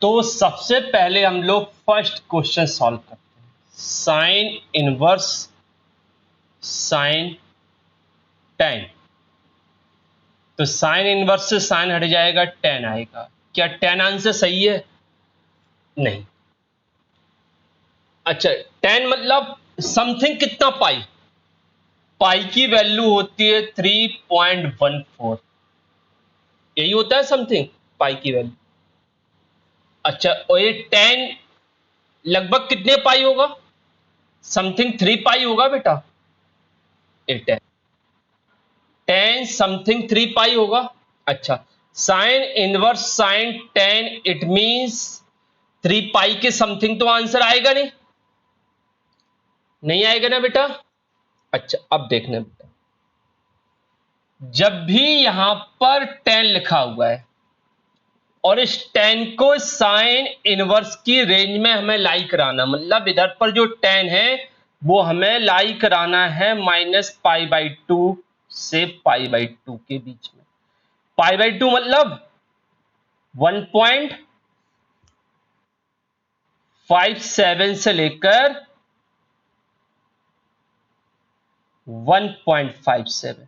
तो सबसे पहले हम लोग फर्स्ट क्वेश्चन सॉल्व करते हैं। साइन इनवर्स साइन टेन, तो साइन इनवर्स से साइन हट जाएगा, टेन आएगा। क्या टेन आंसर सही है? नहीं। अच्छा, टेन मतलब समथिंग कितना पाई? पाई की वैल्यू होती है 3.14, यही होता है समथिंग, पाई की वैल्यू। अच्छा, और ये टेन लगभग कितने पाई होगा? समथिंग 3 पाई होगा बेटा। ये टेन समथिंग 3 पाई होगा। अच्छा, sine inverse sine ten, it means 3 पाई के समथिंग तो आंसर आएगा नहीं, नहीं आएगा ना बेटा। अच्छा, अब देखना बेटा, जब भी यहां पर 10 लिखा हुआ है और इस 10 को साइन इनवर्स की रेंज में हमें लाई कराना, मतलब इधर पर जो 10 है वो हमें लाई कराना है -π/2 से π/2 के बीच में। π/2 मतलब 1.57 से लेकर 1.57।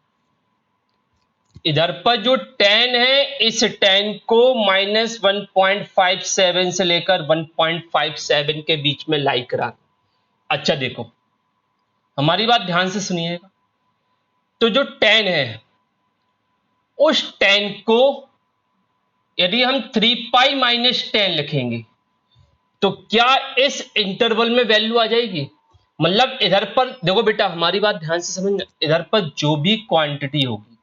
इधर पर जो 10 है, इस 10 को -1.57 से लेकर 1.57 के बीच में लाई करा। अच्छा देखो, हमारी बात ध्यान से सुनिएगा। तो जो 10 है, उस 10 को यदि हम 3π-10 लिखेंगे तो क्या इस इंटरवल में वैल्यू आ जाएगी? मतलब इधर पर देखो बेटा, हमारी बात ध्यान से समझना, इधर पर जो भी क्वांटिटी होगी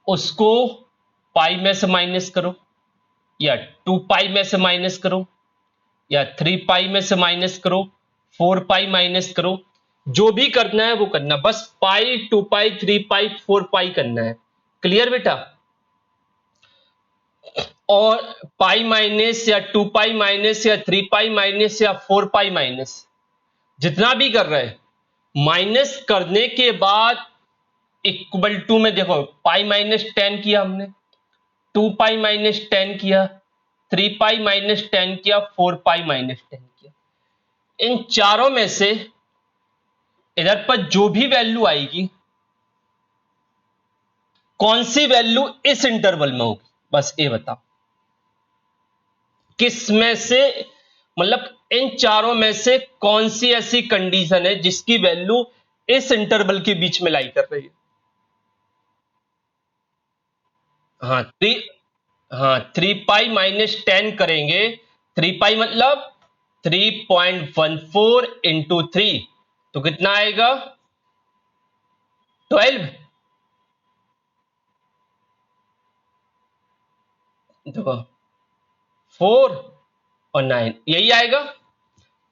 उसको पाई में से माइनस करो, या 2π में से माइनस करो, या 3π में से माइनस करो, 4π माइनस करो, जो भी करना है वो करना, बस पाई, 2π, 3π, 4π करना है। क्लियर बेटा? और पाई माइनस या 2π माइनस या 3π माइनस या 4π माइनस, जितना भी कर रहे हैं, माइनस करने के बाद इक्वल टू में देखो, पाई -10 किया हमने, 2π -10 किया, 3π -10 किया, 4π -10 किया। इन चारों में से इधर पर जो भी वैल्यू आएगी, कौन सी वैल्यू इस इंटरवल में होगी, बस ये बताओ। किस में से, मतलब इन चारों में से कौन सी ऐसी कंडीशन है जिसकी वैल्यू इस इंटरवल के बीच में लाई कर रही है? हाँ, 3π -10 करेंगे। 3π मतलब 3.14 इंटू 3, तो कितना आएगा? 12। देखो, 4 और 9 यही आएगा।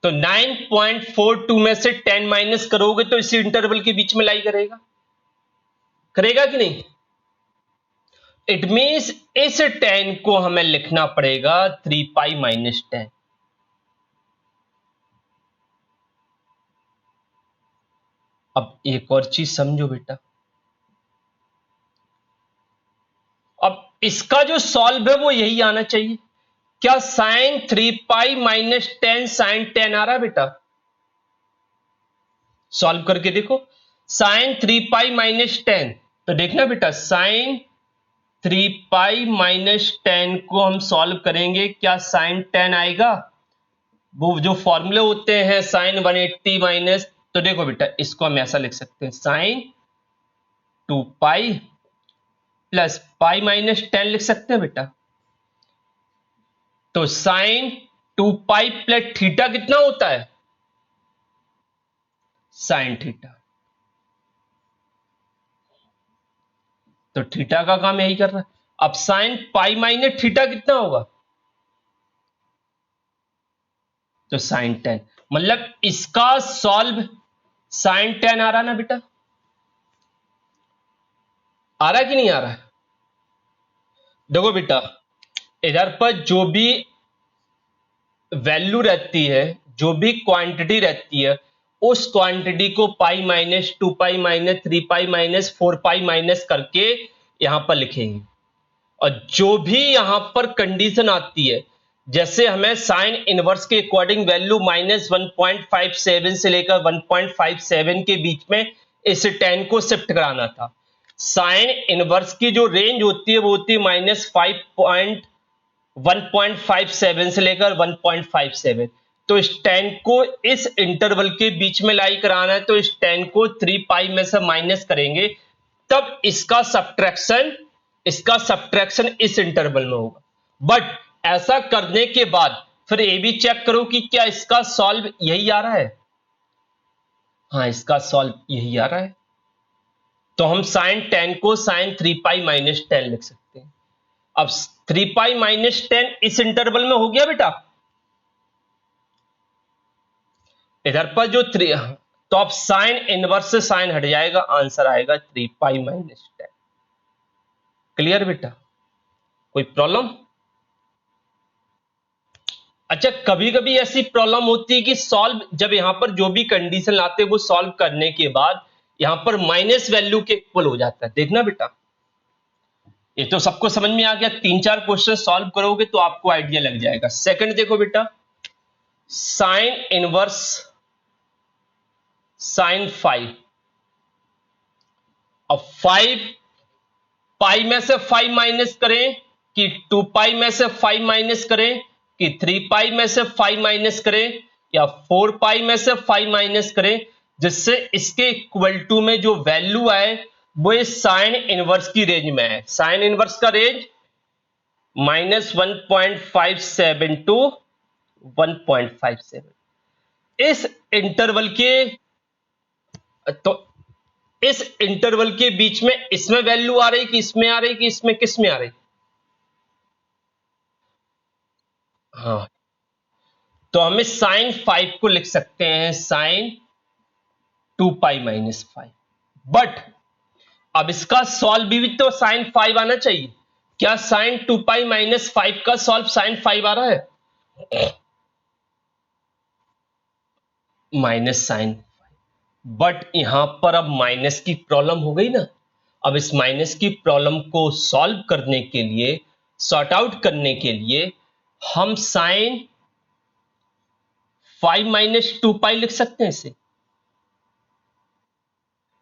तो 9.42 में से 10 माइनस करोगे तो इसी इंटरवल के बीच में लाई करेगा, करेगा कि नहीं? इट मींस इस 10 को हमें लिखना पड़ेगा 3π -10। अब एक और चीज समझो बेटा, अब इसका जो सॉल्व है वो यही आना चाहिए। क्या साइन 3π -10 साइन 10 आ रहा है बेटा? सॉल्व करके देखो, साइन 3π -10, तो देखना बेटा, साइन 3π -10 को हम सॉल्व करेंगे, क्या साइन 10 आएगा? वो जो फॉर्मूले होते हैं साइन 180 माइनस, तो देखो बेटा, इसको हम ऐसा लिख सकते हैं, साइन 2π प्लस पाई -10 लिख सकते हैं बेटा। तो साइन 2π प्लस थीटा कितना होता है? Sine theta. तो थीटा का काम यही कर रहा है। अब साइन पाई माइनस थीटा कितना होगा? तो साइन 10, मतलब इसका सॉल्व साइन 10 आ रहा ना बेटा? आ रहा है कि नहीं आ रहा है? देखो बेटा, इधर पर जो भी वैल्यू रहती है, जो भी क्वांटिटी रहती है, उस क्वांटिटी को pi minus 2π minus 3π minus 4π minus करके यहां पर लिखेंगे। और जो भी यहां पर कंडीशन आती है, जैसे हमें साइन इनवर्स के अकॉर्डिंग वैल्यू -1.57 से लेकर 1.57 के बीच में इस tan को शिफ्ट कराना था। साइन इनवर्स की जो रेंज होती है वो होती है -1.57 से लेकर 1.57। तो इस tan को इस इंटरवल के बीच में लाई कराना है, तो इस tan को 3 पाई में से माइनस करेंगे, तब इसका सब्ट्रैक्शन इस इंटरवल में होगा। बट ऐसा करने के बाद फिर ये भी चेक करो कि क्या इसका सॉल्व यही आ रहा है। हाँ, इसका सॉल्व यही आ रहा है, तो हम साइन 10 को साइन 3 पाई माइनस 10 लिख सकते हैं। अब 3 पाई माइनस 10 इस इंटरवल में हो गया बेटा। इधर पर जो 3, तो अब साइन इनवर्स से साइन हट जाएगा, आंसर आएगा 3 पाई माइनस 10। क्लियर बेटा, कोई प्रॉब्लम? अच्छा, कभी कभी ऐसी प्रॉब्लम होती है कि सॉल्व, जब यहां पर जो भी कंडीशन लाते हैं वो सॉल्व करने के बाद यहां पर माइनस वैल्यू के इक्वल हो जाता है। देखना बेटा, ये तो सबको समझ में आ गया। 3-4 क्वेश्चन सॉल्व करोगे तो आपको आइडिया लग जाएगा। सेकंड देखो बेटा, साइन इनवर्स साइन 5। अब 5 पाई में से 5 माइनस करें कि 2 पाई में से 5 माइनस करें कि 3 पाई में से 5 माइनस करें या 4 पाई में से 5 माइनस करें, जिससे इसके इक्वल टू में जो वैल्यू आए वो इस साइन इनवर्स की रेंज में है। साइन इनवर्स का रेंज -1.57 टू 1.57। इस इंटरवल के, तो इस इंटरवल के बीच में इसमें वैल्यू आ रही कि इसमें आ रही कि इसमें, किस में आ रही? हाँ, तो हम इस साइन 5 को लिख सकते हैं साइन 2 पाई माइनस 5। बट अब इसका सॉल्व भी तो साइन 5 आना चाहिए। क्या साइन 2 पाई माइनस 5 का सॉल्व साइन 5 आ रहा है? माइनस साइन, बट यहां पर अब माइनस की प्रॉब्लम हो गई ना। अब इस माइनस की प्रॉब्लम को सॉल्व करने के लिए, सॉर्ट आउट करने के लिए, हम साइन 5 माइनस 2 पाई लिख सकते हैं इसे।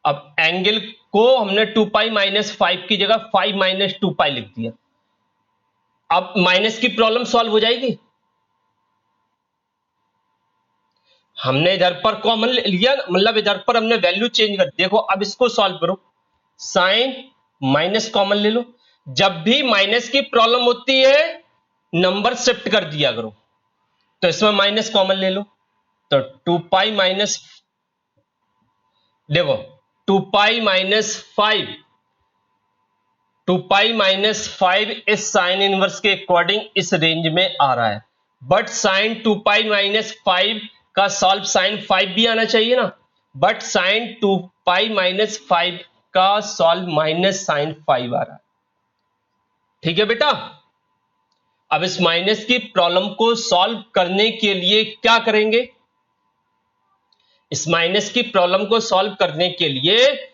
अब एंगल को हमने 2 पाई माइनस 5 की जगह 5 माइनस 2 पाई लिख दिया। अब माइनस की प्रॉब्लम सॉल्व हो जाएगी। हमने इधर पर कॉमन लिया, मतलब इधर पर हमने वैल्यू चेंज कर, देखो अब इसको सॉल्व करो, साइन माइनस कॉमन ले लो। जब भी माइनस की प्रॉब्लम होती है नंबर शिफ्ट कर दिया करो, तो इसमें माइनस कॉमन ले लो, तो 2 पाई माइनस, देखो 2 पाई माइनस 5, 2 पाई माइनस 5 इस साइन इनवर्स के अकॉर्डिंग इस रेंज में आ रहा है। बट साइन 2 पाई माइनस 5 का सॉल्व साइन 5 भी आना चाहिए ना। बट साइन 2 पाई माइनस 5 का सॉल्व माइनस साइन 5 आ रहा है। ठीक है बेटा, अब इस माइनस की प्रॉब्लम को सॉल्व करने के लिए क्या करेंगे? इस माइनस की प्रॉब्लम को सॉल्व करने के लिए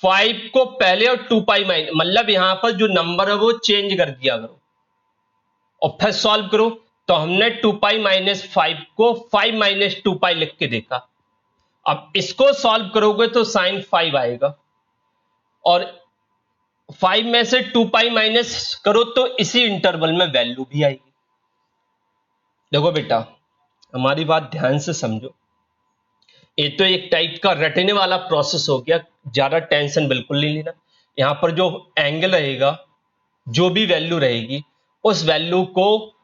5 को पहले और 2 पाई माइनस, मतलब यहां पर जो नंबर है वो चेंज कर दिया करो और फिर सॉल्व करो। तो हमने 2 पाई माइनस 5 को 5 माइनस 2 पाई लिख के देखा। अब इसको सॉल्व करोगे तो साइन 5 आएगा, और 5 में से 2 पाई माइनस करो तो इसी इंटरवल में वैल्यू भी आएगी। देखो बेटा, हमारी बात ध्यान से समझो, ये तो एक टाइप का रटने वाला प्रोसेस हो गया, ज्यादा टेंशन बिल्कुल नहीं लेना। यहां पर जो एंगल रहेगा, जो भी वैल्यू रहेगी, उस वैल्यू को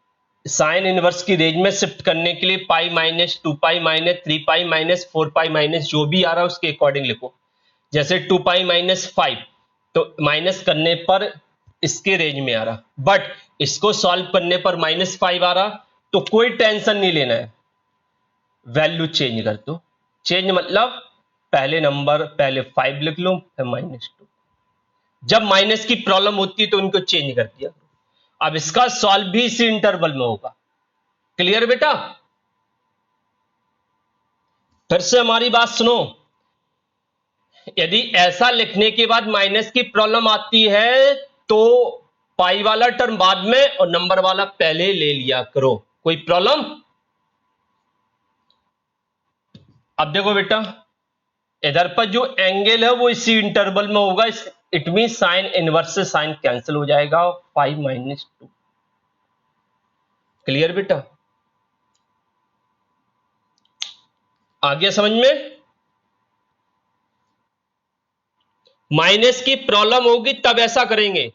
साइन इनवर्स की रेंज में शिफ्ट करने के लिए pi minus 2 pi minus 3 pi minus 4 pi minus जो भी आ रहा है उसके अकॉर्डिंग लिखो। जैसे 2 पाई माइनस 5, तो माइनस करने पर इसके रेंज में आ रहा, बट इसको सॉल्व करने पर माइनस 5 आ रहा, तो कोई टेंशन नहीं लेना है, वैल्यू चेंज कर दो। चेंज मतलब पहले 5 लिख लो, फिर -2। जब माइनस की प्रॉब्लम होती है तो उनको चेंज कर दिया। अब इसका सॉल्व भी इसी इंटरवल में होगा। क्लियर बेटा? फिर से हमारी बात सुनो, यदि ऐसा लिखने के बाद माइनस की प्रॉब्लम आती है तो पाई वाला टर्म बाद में और नंबर वाला पहले ले लिया करो। कोई प्रॉब्लम? अब देखो बेटा, इधर पर जो एंगल है वो इसी इंटरवल में होगा, इट मीन साइन इनवर्स से साइन कैंसिल हो जाएगा, 5-2। क्लियर बेटा? आ गया समझ में? माइनस की प्रॉब्लम होगी तब ऐसा करेंगे,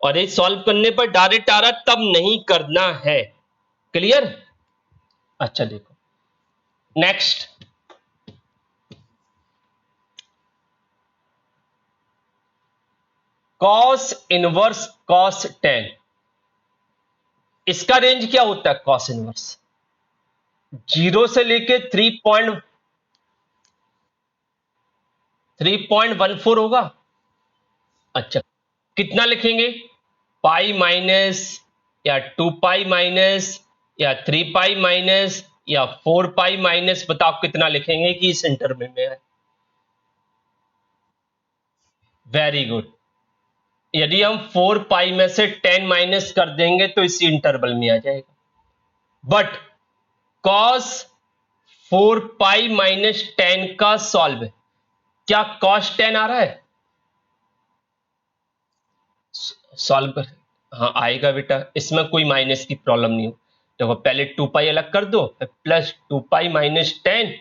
और ये सॉल्व करने पर डायरेक्ट आ रहा तब नहीं करना है। क्लियर? अच्छा देखो नेक्स्ट, कॉस इनवर्स कॉस 10, इसका रेंज क्या होता है? कॉस इनवर्स 0 से लेके 3.14 होगा। अच्छा, कितना लिखेंगे? पाई माइनस या 2 पाई माइनस या 3 पाई माइनस या 4 पाई माइनस, बताओ कितना लिखेंगे कि इस इंटरवल में है? Very good. यदि हम 4 पाई में से 10 माइनस कर देंगे तो इसी इंटरवल में आ जाएगा। बट कॉस 4 पाई माइनस 10 का सॉल्व, क्या कॉस 10 आ रहा है? सॉल्व कर, हाँ आएगा बेटा, इसमें कोई माइनस की प्रॉब्लम नहीं हो। देखो पहले 2 पाई अलग कर दो, प्लस 2 पाई माइनस 10,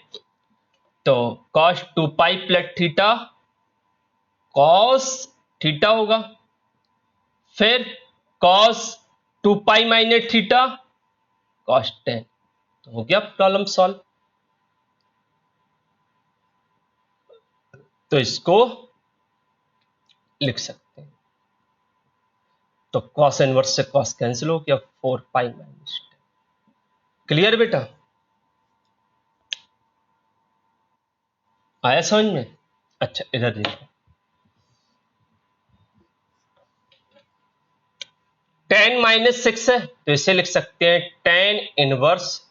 तो cos 2 pi plus theta cos theta होगा, फिर cos 2 pi minus theta cos 10, तो हो गया प्रॉब्लम सॉल्व। तो इसको लिख सकते हैं, तो कॉस इनवर्स से कॉस कैंसिल हो गया, 4 पाई माइनस 10। क्लियर बेटा? आया समझ में? अच्छा इधर देखो, 10 माइनस 6 है तो इसे लिख सकते हैं 10 इनवर्स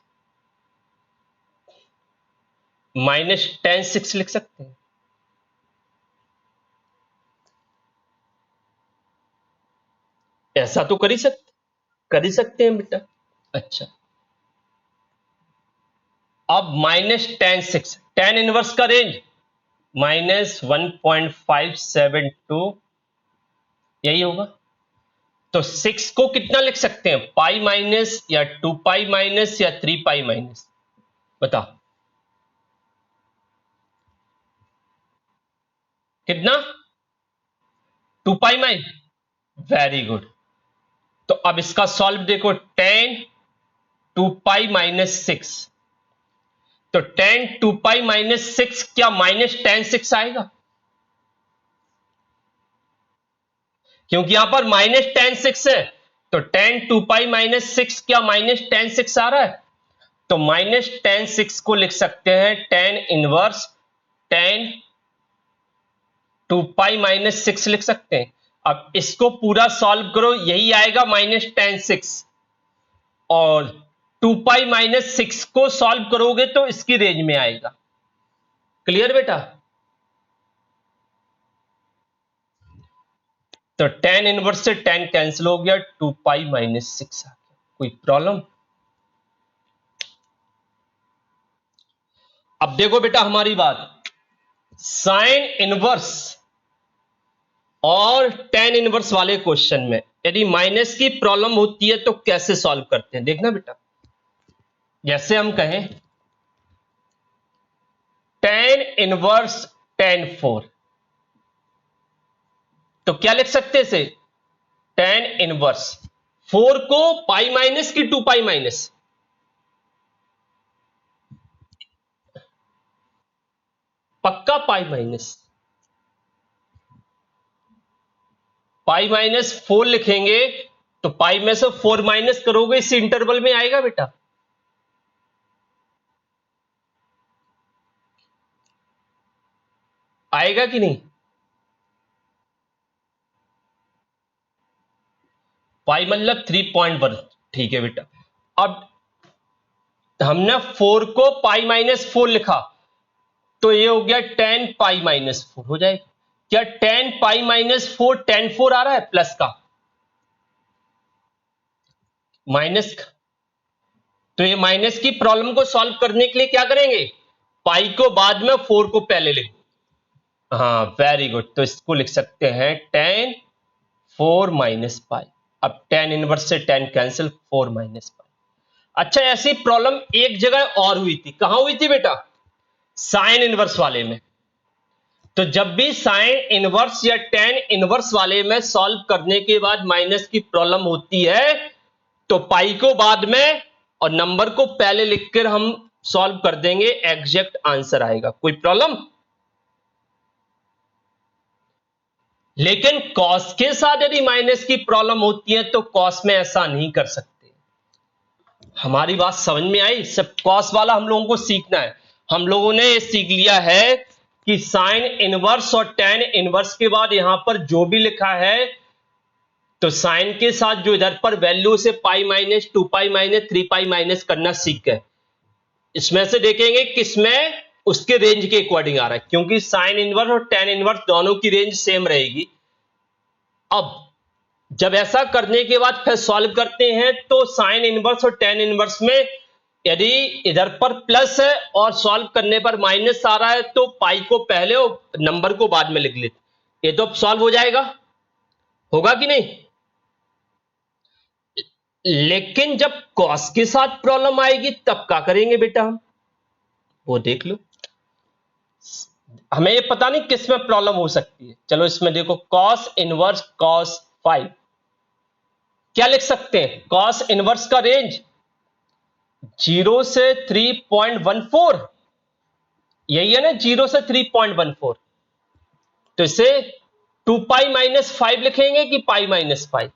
माइनस 10 6 लिख सकते हैं। ऐसा तो कर ही सकते हैं बेटा। अच्छा, अब माइनस 10 6, 10 इनवर्स का रेंज -1.572, यही होगा। तो 6 को कितना लिख सकते हैं? पाई माइनस या 2 पाई माइनस या 3 पाई माइनस, बताओ कितना? 2 पाई माइनस, वेरी गुड। तो अब इसका सॉल्व देखो, 10 2 पाई माइनस 6, तो 10 2 पाई माइनस 6 क्या -10 6 आएगा? क्योंकि यहां पर -10 6 है, तो 10 2 पाई माइनस 6 क्या -10 6 आ रहा है? तो -10 6 को लिख सकते हैं 10 इनवर्स 10 2 पाई माइनस 6 लिख सकते हैं। अब इसको पूरा सॉल्व करो, यही आएगा -10 6, और 2 पाई माइनस 6 को सॉल्व करोगे तो इसकी रेंज में आएगा। क्लियर बेटा? तो 10 इनवर्स से 10 कैंसिल हो गया, 2 पाई माइनस 6 आ गया। कोई प्रॉब्लम? अब देखो बेटा हमारी बात, साइन इनवर्स और टेन इनवर्स वाले क्वेश्चन में यदि माइनस की प्रॉब्लम होती है तो कैसे सॉल्व करते हैं, देखना बेटा। जैसे हम कहें टेन इनवर्स टेन 4, तो क्या लिख सकते हैं इसे? टेन इनवर्स 4 को पाई माइनस की 2 पाई माइनस, पक्का पाई माइनस, पाई माइनस 4 लिखेंगे तो पाई में से 4 माइनस करोगे इस इंटरवल में आएगा बेटा। आएगा कि नहीं? पाई मतलब 3.1, ठीक है बेटा। अब हमने 4 को पाई माइनस 4 लिखा तो ये हो गया 10 पाई माइनस 4 हो जाएगा। क्या 10 पाई माइनस 4 10 4 आ रहा है प्लस का? माइनस, तो ये माइनस की प्रॉब्लम को सॉल्व करने के लिए क्या करेंगे, पाई को बाद में, 4 को पहले लिख, हाँ वेरी गुड, तो इसको लिख सकते हैं tan 4 माइनस पाई। अब tan इनवर्स से tan कैंसिल, 4 माइनस पाई। अच्छा, ऐसी प्रॉब्लम एक जगह और हुई थी, कहां हुई थी बेटा, साइन इनवर्स वाले में। तो जब भी साइन इनवर्स या tan इनवर्स वाले में सॉल्व करने के बाद माइनस की प्रॉब्लम होती है, तो पाई को बाद में और नंबर को पहले लिखकर हम सॉल्व कर देंगे, एग्जैक्ट आंसर आएगा, कोई प्रॉब्लम। लेकिन कॉस के साथ यदि माइनस की प्रॉब्लम होती है तो कॉस में ऐसा नहीं कर सकते। हमारी बात समझ में आई, सब कॉस वाला हम लोगों को सीखना है। हम लोगों ने ये सीख लिया है कि साइन इनवर्स और टेन इनवर्स के बाद यहां पर जो भी लिखा है, तो साइन के साथ जो इधर पर वैल्यू से pi minus, 2 pi minus, 3 pi minus करना सीख गए। इसमें से देखेंगे किसमें उसके रेंज के अकॉर्डिंग आ रहा है, क्योंकि साइन इनवर्स और टेन इनवर्स दोनों की रेंज सेम रहेगी। अब जब ऐसा करने के बाद फिर सॉल्व करते हैं, तो साइन इनवर्स और टेन इनवर्स में यदि इधर पर प्लस है और सॉल्व करने पर माइनस आ रहा है, तो पाई को पहले और नंबर को बाद में लिख लेते, ये तो सॉल्व हो जाएगा, होगा कि नहीं। लेकिन जब कॉस के साथ प्रॉब्लम आएगी तब क्या करेंगे बेटा, हम वो देख लो। हमें ये पता नहीं किस में प्रॉब्लम हो सकती है। चलो इसमें देखो, कॉस इनवर्स कॉस 5, क्या लिख सकते हैं, कॉस इनवर्स का रेंज 0 से 3.14, यही है ना, 0 से 3.14। तो इसे 2 पाई माइनस 5 लिखेंगे कि pi minus 5,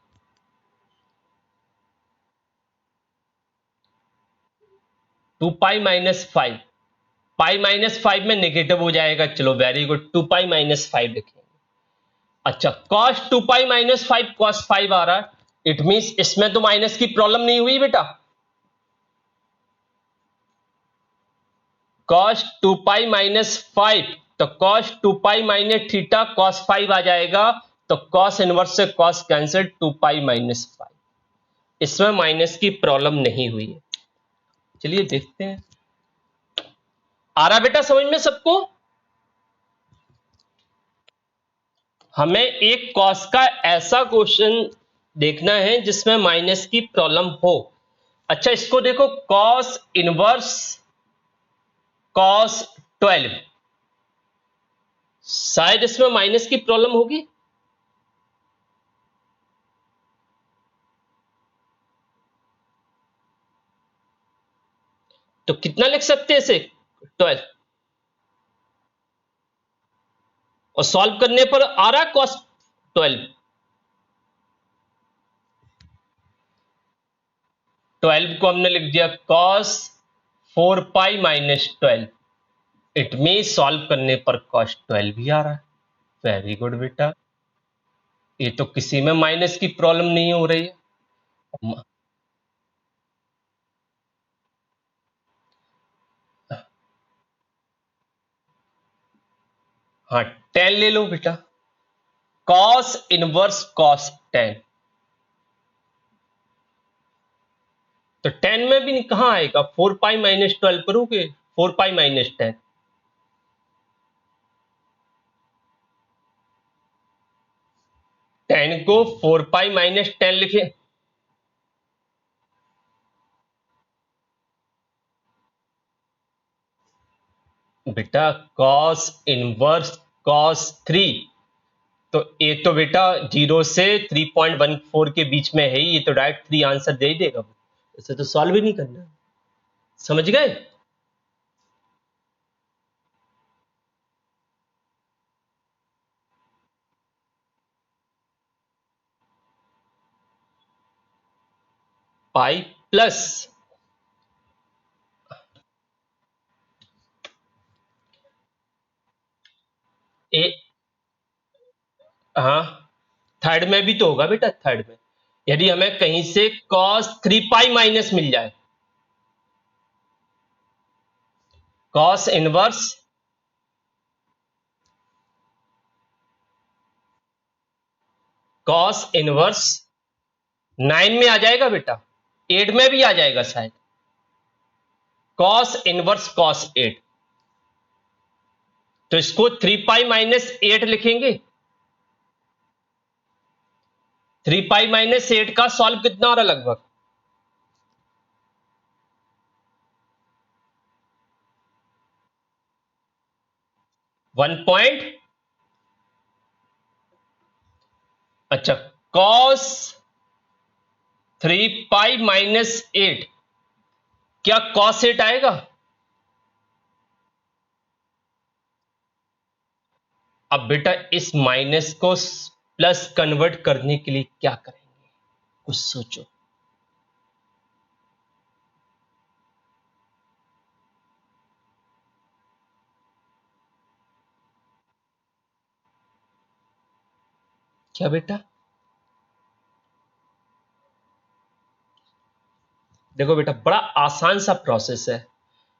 2 pi minus 5, pi minus 5 में नेगेटिव हो जाएगा, चलो वेरी गुड, 2 पाई माइनस 5 लिखेंगे। अच्छा, कॉस 2 पाई माइनस 5 कॉस 5 आ रहा है, इट मींस इसमें तो माइनस की प्रॉब्लम नहीं हुई बेटा। कॉस 2 पाई माइनस 5, तो cos 2 pi minus theta cos 5 आ जाएगा, तो कॉस इनवर्स से कॉस कैंसिल, 2 पाई माइनस 5, इसमें माइनस की प्रॉब्लम नहीं हुई है। चलिए देखते हैं, आ रहा बेटा समझ में सबको। हमें एक कॉस का ऐसा क्वेश्चन देखना है जिसमें माइनस की प्रॉब्लम हो। अच्छा, इसको देखो, कॉस इनवर्स कॉस 12, शायद इसमें माइनस की प्रॉब्लम होगी। तो कितना लिख सकते हैं इसे, 12, और सॉल्व करने पर आ रहा है कॉस 12, 12 को हमने लिख दिया cos 4 pi minus 12, it mean solve करने पर कॉस 12 भी आ रहा है, वेरी गुड बेटा, ये तो किसी में माइनस की प्रॉब्लम नहीं हो रही है। हाँ, 10 ले लो बेटा, कॉस इनवर्स कॉस 10, तो 10 में भी कहां आएगा, 4 पाई माइनस 12 करोगे, 4 पाई माइनस 10, 10 को 4 पाई माइनस 10 लिखे, बेटा कॉस इनवर्स कॉस 3, तो ये तो बेटा 0 से 3.14 के बीच में है ही, ये तो डायरेक्ट 3 आंसर दे ही देगा, इसे तो सॉल्व ही नहीं करना, समझ गए। पाई प्लस, ए, हाँ थर्ड में भी तो होगा बेटा, थर्ड में यदि हमें कहीं से cos 3 पाई माइनस मिल जाए, cos इनवर्स, cos इनवर्स 9 में आ जाएगा बेटा, 8 में भी आ जाएगा शायद, cos इनवर्स cos 8, तो इसको 3 पाई माइनस 8 लिखेंगे। 3 पाई माइनस 8 का सॉल्व कितना हो रहा है लगभग, वन पॉइंट, अच्छा cos 3 पाई माइनस 8, क्या cos 8 आएगा? अब बेटा इस माइनस को प्लस कन्वर्ट करने के लिए क्या करेंगे, कुछ सोचो। क्या बेटा, देखो बेटा बड़ा आसान सा प्रोसेस है।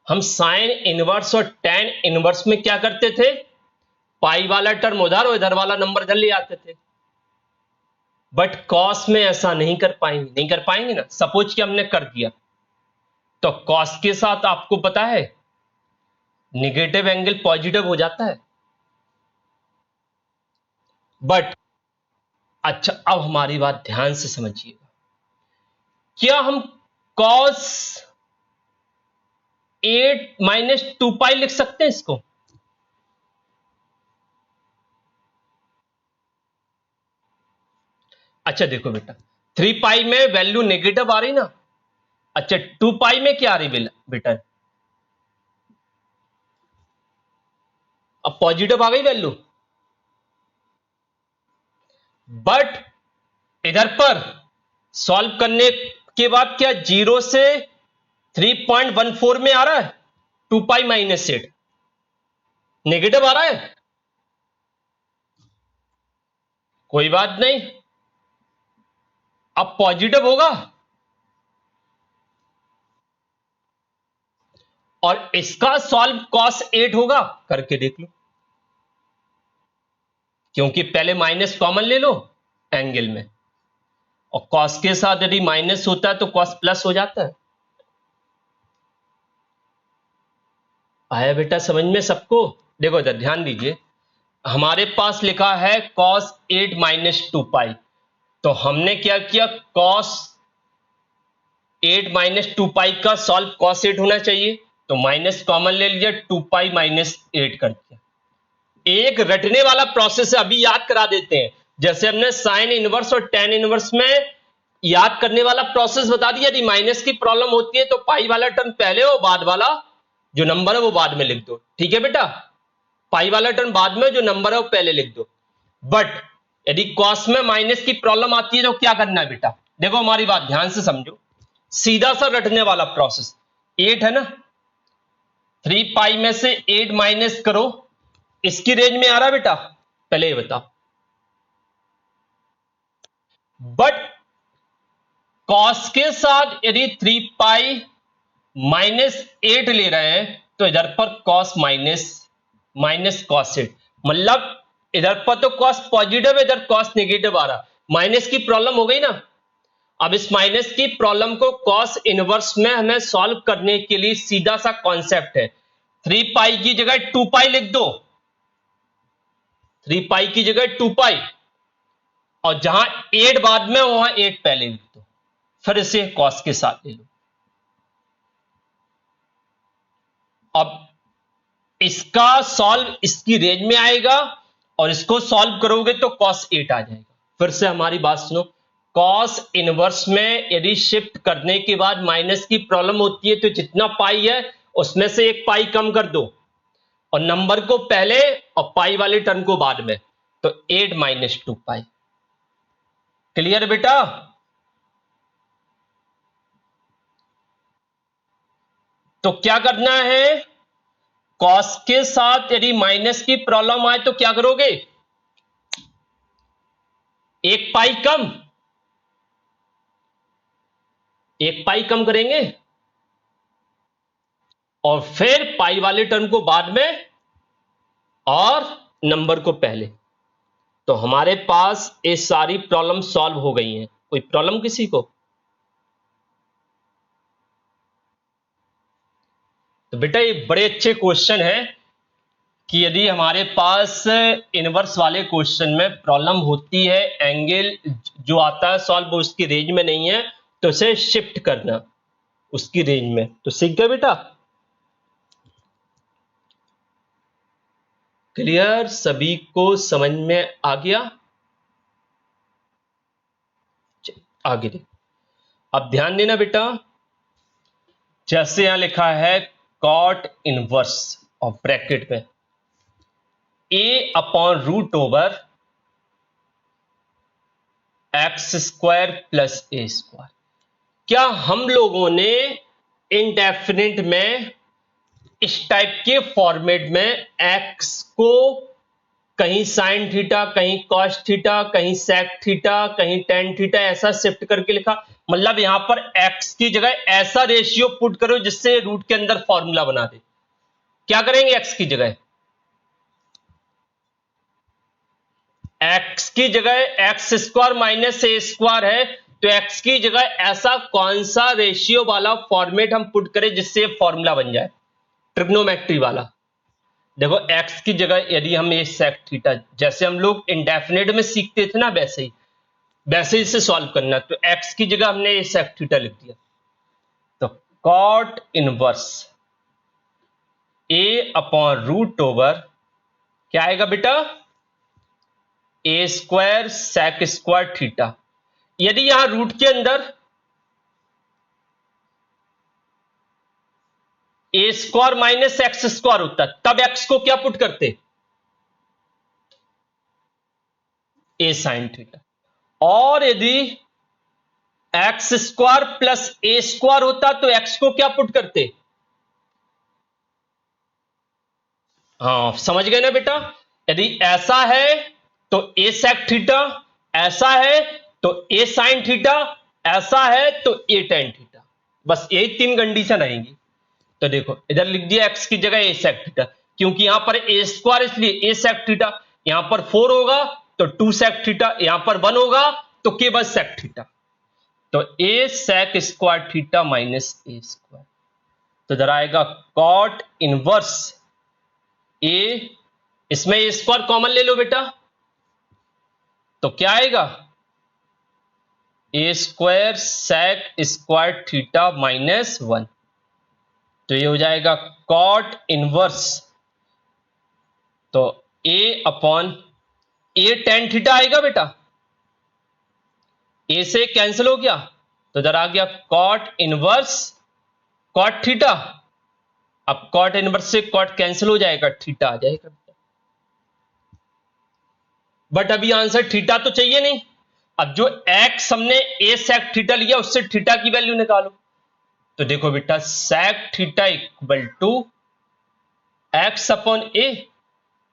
हम साइन इनवर्स और टेन इनवर्स में क्या करते थे, पाई वाला टर्म उधर और इधर वाला नंबर इधर ले आते थे, बट कॉस में ऐसा नहीं कर पाएंगे ना। सपोज कि हमने कर दिया, तो कॉस के साथ आपको पता है निगेटिव एंगल पॉजिटिव हो जाता है। बट अच्छा, अब हमारी बात ध्यान से समझिएगा, क्या हम कॉस 8 माइनस 2 पाई लिख सकते हैं इसको? अच्छा देखो बेटा, 3 पाई में वैल्यू नेगेटिव आ रही ना, अच्छा 2 पाई में क्या आ रही बेटा, अब पॉजिटिव आ गई वैल्यू। बट इधर पर सॉल्व करने के बाद क्या 0 से 3.14 में आ रहा है, 2 पाई माइनस 8 नेगेटिव आ रहा है, कोई बात नहीं, अब पॉजिटिव होगा। और इसका सॉल्व cos 8 होगा, करके देख लो, क्योंकि पहले माइनस कॉमन ले लो एंगल में, और cos के साथ यदि माइनस होता है तो cos प्लस हो जाता है। आया बेटा समझ में सबको? देखो इधर ध्यान दीजिए, हमारे पास लिखा है cos 8 माइनस 2 पाई, तो हमने क्या किया, cos 8 माइनस 2 पाई का सॉल्व cos 8 होना चाहिए, तो माइनस कॉमन ले लिया, 2 पाई माइनस 8 कर दिया। एक रटने वाला प्रोसेस है, अभी याद करा देते हैं, जैसे हमने साइन इनवर्स और टेन इनवर्स में याद करने वाला प्रोसेस बता दिया। यदि माइनस की प्रॉब्लम होती है तो पाई वाला टर्म पहले और बाद वाला जो नंबर है वो बाद में लिख दो, ठीक है बेटा, पाई वाला टर्म बाद में, जो नंबर है वो पहले लिख दो। बट यदि कॉस में माइनस की प्रॉब्लम आती है तो क्या करना है बेटा, देखो हमारी बात ध्यान से समझो, सीधा सा रटने वाला प्रोसेस, 8 है ना, 3 पाई में से 8 माइनस करो, इसकी रेंज में आ रहा है बेटा, पहले ये बताओ। बट कॉस के साथ यदि 3 पाई माइनस 8 ले रहे हैं तो इधर पर कॉस माइनस कॉस 8, मतलब इधर पर तो कॉस पॉजिटिव है, इधर कॉस नेगेटिव आ रहा, माइनस की प्रॉब्लम हो गई ना। अब इस माइनस की प्रॉब्लम को कॉस इनवर्स में हमें सॉल्व करने के लिए सीधा सा कॉन्सेप्ट है, 3 पाई की जगह 2 पाई लिख दो, 3 पाई की जगह 2 पाई, और जहां 8 बाद में वहां 8 पहले लिख दो, फिर इसे कॉस के साथ ले लो। अब इसका सॉल्व इसकी रेंज में आएगा, और इसको सॉल्व करोगे तो cos 8 आ जाएगा। फिर से हमारी बात सुनो, cos इनवर्स में यदि शिफ्ट करने के बाद माइनस की प्रॉब्लम होती है तो जितना पाई है उसमें से एक पाई कम कर दो, और नंबर को पहले और पाई वाले टर्म को बाद में, तो 8 माइनस 2 पाई। क्लियर बेटा? तो क्या करना है, कॉस के साथ यदि माइनस की प्रॉब्लम आए तो क्या करोगे, एक पाई कम करेंगे, और फिर पाई वाले टर्म को बाद में और नंबर को पहले। तो हमारे पास ये सारी प्रॉब्लम सॉल्व हो गई हैं। कोई प्रॉब्लम किसी को? तो बेटा ये बड़े अच्छे क्वेश्चन है कि यदि हमारे पास इनवर्स वाले क्वेश्चन में प्रॉब्लम होती है, एंगल जो आता है सॉल्व वो उसकी रेंज में नहीं है, तो उसे शिफ्ट करना उसकी रेंज में। तो सीख गए बेटा? क्लियर? सभी को समझ में आ गया? आगे देख, अब ध्यान देना बेटा, जैसे यहां लिखा है कॉट इनवर्स और ब्रैकेट में a upon root over X square plus A square. क्या हम लोगों ने इंडेफिनिट में इस टाइप के फॉर्मेट में x को कहीं साइन थीटा, कहीं कॉस थीटा, कहीं सेक थीटा, कहीं टेन थीटा ऐसा शिफ्ट करके लिखा? मतलब यहां पर x की जगह ऐसा रेशियो पुट करो जिससे रूट के अंदर फॉर्मूला बना दे। क्या करेंगे? x की जगह x की जगह एक्स स्क्वायर माइनस ए स्क्वायर है, तो x की जगह ऐसा कौन सा रेशियो वाला फॉर्मेट हम पुट करें जिससे फॉर्मूला बन जाए ट्रिग्नोमेट्री वाला। देखो x की जगह यदि हम ये सेक थीटा, जैसे हम लोग इंडेफिनिट में सीखते थे ना, वैसे ही इसे सॉल्व करना। तो x की जगह हमने ये सेक थीटा लिख दिया, तो cot inverse a upon root over क्या आएगा बेटा? A square sec square theta. यदि यहां रूट के अंदर A square minus X square होता तब एक्स को क्या पुट करते? A sine theta. और यदि X square plus A square होता तो एक्स को क्या पुट करते? हाँ समझ गए ना बेटा? यदि ऐसा है तो ए सेक थीटा, ऐसा है तो ए साइन थीटा, ऐसा है तो ए टेन थीटा। बस यही तीन कंडीशन आएंगी। तो देखो इधर लिख दिया एक्स की जगह ए सेक थीटा, क्योंकि यहां पर ए स्क्वायर इसलिए ए सेक थीटा, यहां पर 4 होगा तो 2 सेक थीटा, यहां पर 1 होगा तो केवल सेक थीटा। तो ए सेक स्क्वायर थीटा माइनस ए स्क्वायर, तो इधर आएगा कॉट इनवर्स ए, इसमें ए स्क्वायर कॉमन ले लो बेटा, तो क्या आएगा? A square sec square theta minus 1, तो ये हो जाएगा कॉट इनवर्स, तो a upon a tan theta आएगा बेटा, ए से कैंसिल हो गया तो इधर आ गया कॉट इनवर्स कॉट थीटा। अब कॉट इनवर्स से कॉट कैंसिल हो जाएगा, थीटा आ जाएगा। बट अभी आंसर थीटा तो चाहिए नहीं। अब जो एक्स हमने ए सेक थीटा लिया उससे थीटा की वैल्यू निकालो। तो देखो बेटा sec theta equal to x upon a,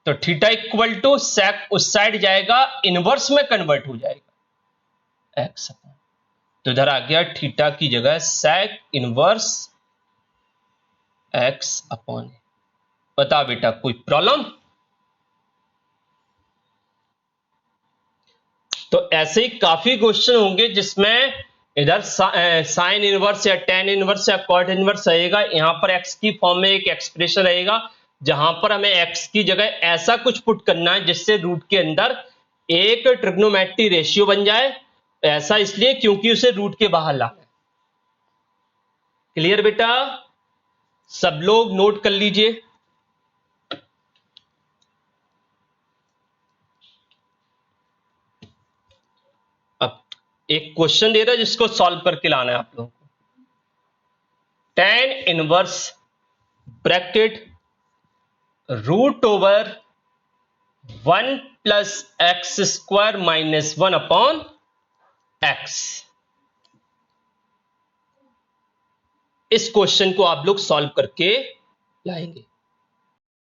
तो थीटा इक्वल टू सेक उस साइड जाएगा इनवर्स में कन्वर्ट हो जाएगा एक्स अपॉन, तो इधर आ गया थीटा की जगह सेक इनवर्स एक्स अपॉन ए। बता बेटा कोई प्रॉब्लम? तो ऐसे ही काफी क्वेश्चन होंगे जिसमें इधर साइन इनवर्स या टेन इनवर्स या कॉट इनवर्स रहेगा, यहां पर एक्स की फॉर्म में एक एक्सप्रेशन रहेगा जहां पर हमें एक्स की जगह ऐसा कुछ पुट करना है जिससे रूट के अंदर एक ट्रिग्नोमेट्री रेशियो बन जाए। ऐसा इसलिए क्योंकि उसे रूट के बाहर लाना है। क्लियर बेटा? सब लोग नोट कर लीजिए। अब एक क्वेश्चन दे रहा है जिसको सॉल्व करके लाना है आप लोगों को। Tan inverse bracket root over 1 plus X square minus 1 upon X. इस क्वेश्चन को आप लोग सॉल्व करके लाएंगे।